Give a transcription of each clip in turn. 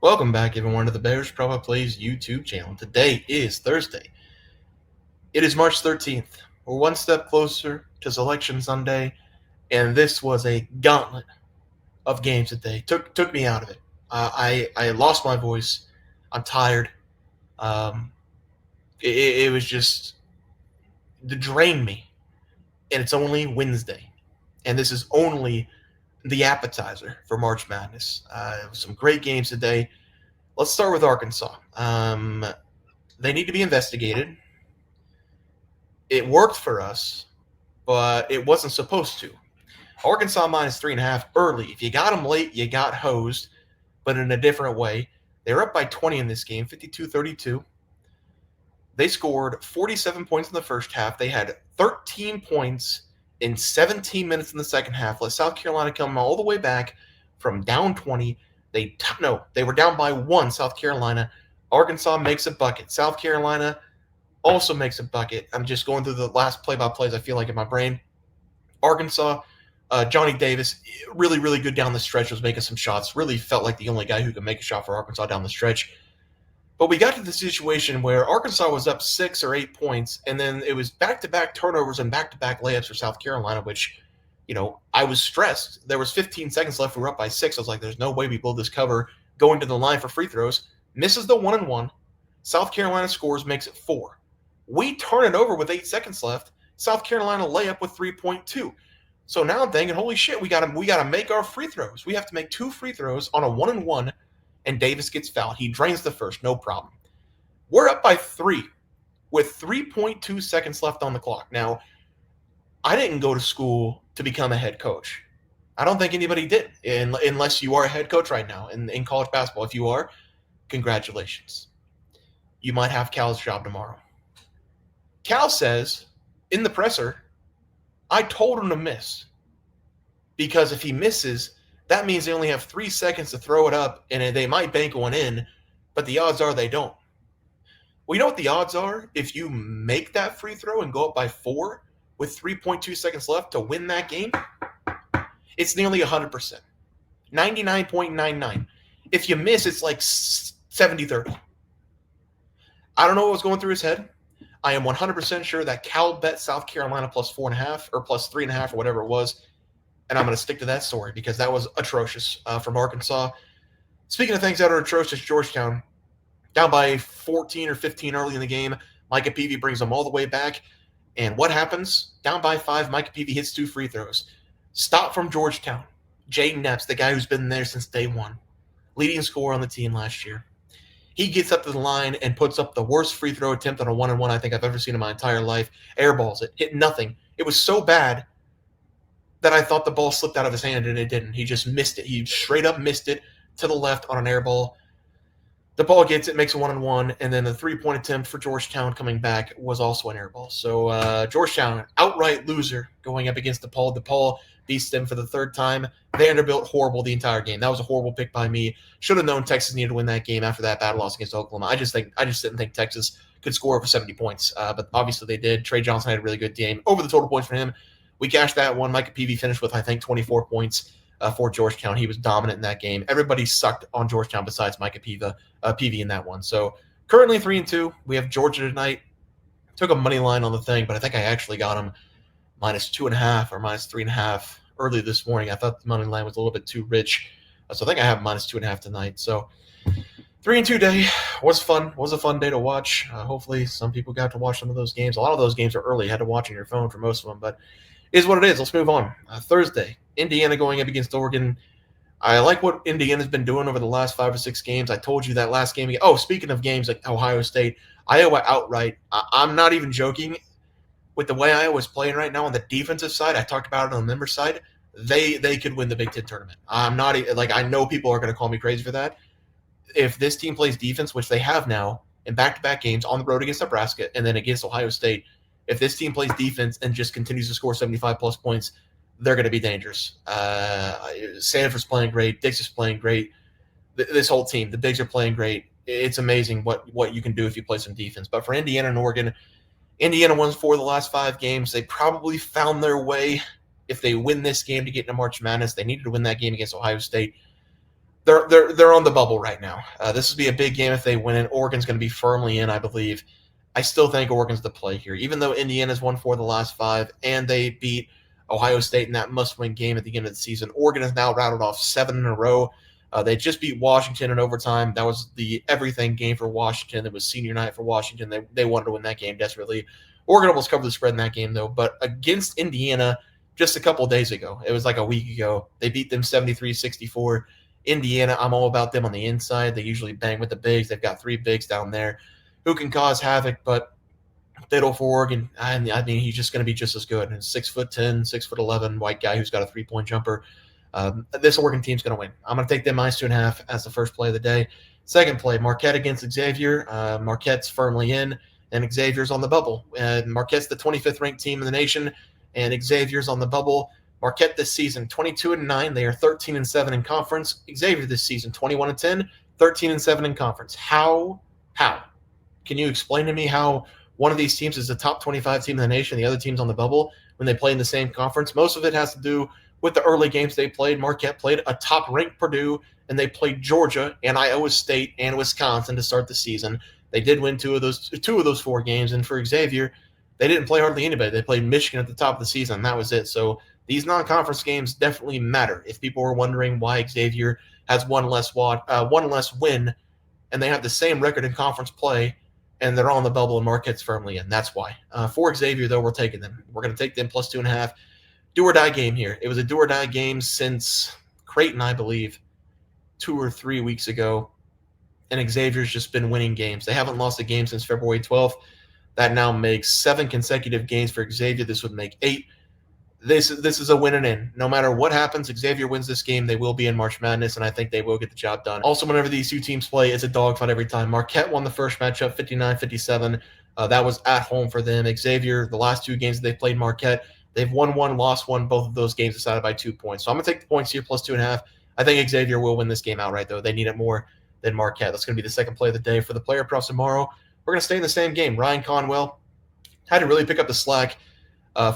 Welcome back, everyone, to the Bears Promo Plays YouTube channel. Today is Thursday. It is March 13th. We're one step closer to Selection Sunday, and this was a gauntlet of games today. Took me out of it. I lost my voice. I'm tired. Um, it was just to drain me, and it's only Wednesday, and this is only the appetizer for March Madness. Some great games today. Let's start with Arkansas. They need to be investigated. It worked for us, but it wasn't supposed to. Arkansas minus 3.5 early. If you got them late, you got hosed, but in a different way. They were up by 20 in this game, 52-32. They scored 47 points in the first half. They had 13 points in 17 minutes in the second half. Let South Carolina come all the way back from down 20. They were down by 1, South Carolina. Arkansas makes a bucket. South Carolina also makes a bucket. I'm just going through the last play-by-plays I feel like in my brain. Arkansas, Johnny Davis, really, really good down the stretch, was making some shots. Really felt like the only guy who could make a shot for Arkansas down the stretch. But we got to the situation where Arkansas was up 6 or 8 points, and then it was back-to-back turnovers and back-to-back layups for South Carolina, which, I was stressed. There was 15 seconds left. We were up by 6. I was like, there's no way we blow this cover. Going to the line for free throws. Misses the 1-and-1. South Carolina scores, makes it 4. We turn it over with 8 seconds left. South Carolina layup with 3.2. So now I'm thinking, holy shit, we gotta make our free throws. We have to make 2 free throws on a 1-and-1, and Davis gets fouled. He drains the first, no problem. We're up by 3 with 3.2 seconds left on the clock. Now, I didn't go to school to become a head coach. I don't think anybody did, unless you are a head coach right now in college basketball. If you are, congratulations. You might have Cal's job tomorrow. Cal says in the presser, I told him to miss. Because if he misses, that means they only have 3 seconds to throw it up, and they might bank one in, but the odds are they don't. Well, you know what the odds are if you make that free throw and go up by 4 with 3.2 seconds left to win that game? It's nearly 100%. 99.99. If you miss, it's like 70-30. I don't know what was going through his head. I am 100% sure that Cal bet South Carolina plus 4.5 or plus 3.5 or whatever it was, and I'm going to stick to that story because that was atrocious from Arkansas. Speaking of things that are atrocious, Georgetown, down by 14 or 15 early in the game. Micah Peavy brings them all the way back, and what happens? Down by 5, Micah Peavy hits 2 free throws. Stop from Georgetown. Jaden Epps, the guy who's been there since day one, leading scorer on the team last year. He gets up to the line and puts up the worst free throw attempt on a 1-and-1 I think I've ever seen in my entire life. Airballs it. Hit nothing. It was so bad that I thought the ball slipped out of his hand, and it didn't. He just missed it. He straight up missed it to the left on an air ball. The ball gets it, makes a 1-and-1, and then the 3-point attempt for Georgetown coming back was also an air ball. So Georgetown, outright loser going up against DePaul. DePaul beats them for the 3rd time. Vanderbilt, horrible the entire game. That was a horrible pick by me. Should have known Texas needed to win that game after that bad loss against Oklahoma. I just didn't think Texas could score over 70 points, but obviously they did. Trey Johnson had a really good game. Over the total points for him. We cashed that one. Micah Peavy finished with, I think, 24 points for Georgetown. He was dominant in that game. Everybody sucked on Georgetown besides Micah Peavy in that one. So currently 3-2. We have Georgia tonight. Took a money line on the thing, but I think I actually got them minus 2.5 or minus 3.5 early this morning. I thought the money line was a little bit too rich, so I think I have minus 2.5 tonight. So 3-2 day was fun. Was a fun day to watch. Hopefully some people got to watch some of those games. A lot of those games are early. You had to watch on your phone for most of them, but it is what it is. Let's move on. Thursday, Indiana going up against Oregon. I like what Indiana's been doing over the last 5 or 6 games. I told you that last game. Oh, speaking of games like Ohio State, Iowa outright. I'm not even joking. With the way Iowa's playing right now on the defensive side, I talked about it on the member side, they could win the Big Ten tournament. I'm not like, I know people are going to call me crazy for that. If this team plays defense, which they have now in back-to-back games on the road against Nebraska and then against Ohio State, if this team plays defense and just continues to score 75-plus points, they're going to be dangerous. Sanford's playing great. Dix is playing great. This whole team, the bigs are playing great. It's amazing what you can do if you play some defense. But for Indiana and Oregon, Indiana won 4 of the last 5 games. They probably found their way if they win this game to get into March Madness. They needed to win that game against Ohio State. they're on the bubble right now. This would be a big game if they win it. Oregon's going to be firmly in, I believe. I still think Oregon's the play here, even though Indiana's won 4 of the last 5 and they beat Ohio State in that must-win game at the end of the season. Oregon has now rattled off 7 in a row. They just beat Washington in overtime. That was the everything game for Washington. It was senior night for Washington. They wanted to win that game desperately. Oregon almost covered the spread in that game, though. But against Indiana just a couple of days ago, it was like a week ago, they beat them 73-64. Indiana, I'm all about them on the inside. They usually bang with the bigs. They've got 3 bigs down there who can cause havoc, but Biddle for Oregon, I mean, he's just going to be just as good. And 6'10", 6'11", white guy who's got a 3-point jumper. This Oregon team's going to win. I'm going to take them -2.5 as the first play of the day. Second play, Marquette against Xavier. Marquette's firmly in, and Xavier's on the bubble. Marquette's the 25th ranked team in the nation, and Xavier's on the bubble. Marquette this season 22-9. They are 13-7 in conference. Xavier this season 21-10, 13-7 in conference. How? Can you explain to me how one of these teams is the top 25 team in the nation, the other team's on the bubble when they play in the same conference? Most of it has to do with the early games they played. Marquette played a top-ranked Purdue, and they played Georgia and Iowa State and Wisconsin to start the season. They did win two of those 4 games, and for Xavier, they didn't play hardly anybody. They played Michigan at the top of the season, and that was it. So these non-conference games definitely matter. If people were wondering why Xavier has one less win, and they have the same record in conference play, and they're on the bubble and Marquette's firmly in. That's why. For Xavier, though, we're taking them. We're going to take them +2.5. Do-or-die game here. It was a do-or-die game since Creighton, I believe, 2 or 3 weeks ago, and Xavier's just been winning games. They haven't lost a game since February 12th. That now makes 7 consecutive games for Xavier. This would make 8. This is a win and in. No matter what happens, Xavier wins this game. They will be in March Madness, and I think they will get the job done. Also, whenever these two teams play, it's a dogfight every time. Marquette won the first matchup 59-57. That was at home for them. Xavier, the last 2 games that they played Marquette, they've won 1, lost 1. Both of those games decided by 2 points. So I'm going to take the points here +2.5. I think Xavier will win this game outright, though. They need it more than Marquette. That's going to be the second play of the day. For the player props tomorrow, we're going to stay in the same game. Ryan Conwell had to really pick up the slack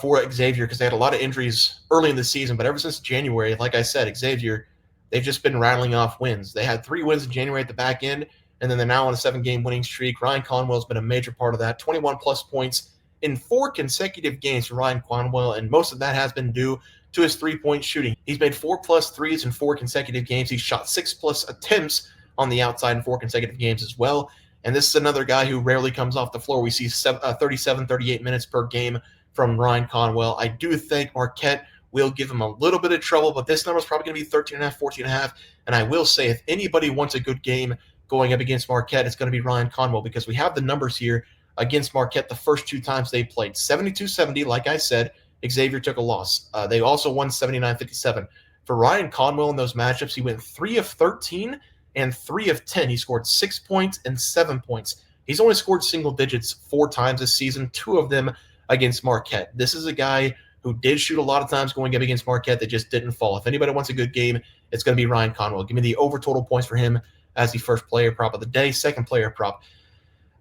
for Xavier because they had a lot of injuries early in the season. But ever since January, like I said, Xavier, they've just been rattling off wins. They had 3 wins in January at the back end, and then they're now on a 7-game winning streak. Ryan Conwell's been a major part of that. 21-plus points in 4 consecutive games for Ryan Conwell, and most of that has been due to his 3-point shooting. He's made 4-plus threes in 4 consecutive games. He's shot 6-plus attempts on the outside in 4 consecutive games as well. And this is another guy who rarely comes off the floor. We see 37, 38 minutes per game from Ryan Conwell. I do think Marquette will give him a little bit of trouble, but this number is probably going to be 13.5, 14.5. And I will say, if anybody wants a good game going up against Marquette, it's going to be Ryan Conwell, because we have the numbers here against Marquette the first 2 times they played. 72-70, like I said, Xavier took a loss. They also won 79-57. For Ryan Conwell in those matchups, he went 3 of 13 and 3 of 10. He scored 6 points and 7 points. He's only scored single digits 4 times this season, 2 of them against Marquette. This is a guy who did shoot a lot of times going up against Marquette that just didn't fall. If anybody wants a good game, it's going to be Ryan Conwell. Give me the over total points for him as the first player prop of the day. Second player prop,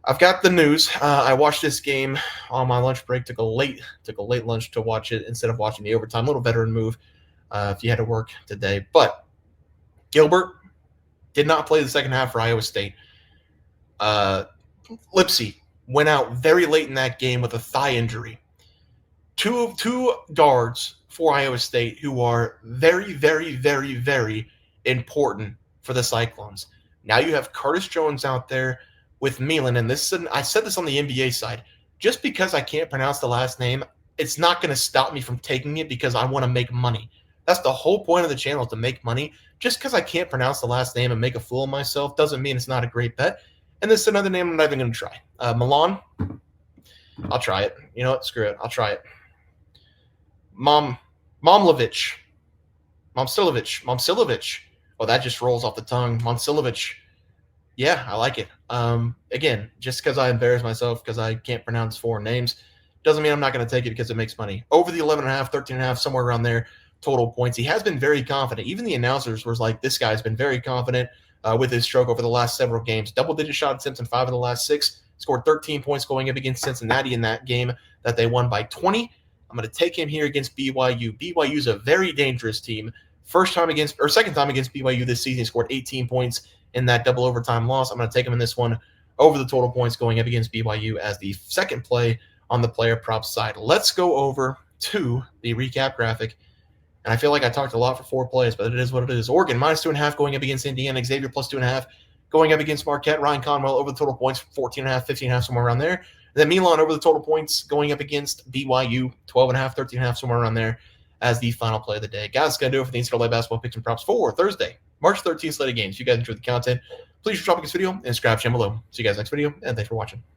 I've got the news. I watched this game on my lunch break. Took a late lunch to watch it instead of watching the overtime. A little veteran move if you had to work today. But Gilbert did not play the second half for Iowa State. Lipsy went out very late in that game with a thigh injury. Two guards for Iowa State who are very, very, very, very important for the Cyclones. Now you have Curtis Jones out there with Milan, and I said this on the NBA side. Just because I can't pronounce the last name, it's not going to stop me from taking it because I want to make money. That's the whole point of the channel, to make money. Just because I can't pronounce the last name and make a fool of myself doesn't mean it's not a great bet. And this is another name I'm not even going to try. Milan, I'll try it. You know what? Screw it. I'll try it. Momsilovic. Oh, that just rolls off the tongue. Momsilovic. Yeah, I like it. Again, just because I embarrass myself because I can't pronounce foreign names doesn't mean I'm not going to take it because it makes money. Over the 11.5, 13.5, somewhere around there, total points. He has been very confident. Even the announcers were like, this guy's been very confident with his stroke over the last several games. Double-digit shot attempts in 5 of the last 6. Scored 13 points going up against Cincinnati in that game that they won by 20. I'm going to take him here against BYU. BYU is a very dangerous team. second time against BYU this season. He scored 18 points in that double overtime loss. I'm going to take him in this one over the total points going up against BYU as the second play on the player props side. Let's go over to the recap graphic. And I feel like I talked a lot for 4 plays, but it is what it is. Oregon -2.5 going up against Indiana. Xavier +2.5 going up against Marquette. Ryan Conwell over the total points, 14.5, 15.5, somewhere around there. And then Milan over the total points going up against BYU, 12.5, 13.5, somewhere around there as the final play of the day. Guys, that's going to do it for the NCAA basketball picks and props for Thursday, March 13th slate of games. If you guys enjoyed the content, please drop this video and subscribe channel below. See you guys next video, and thanks for watching.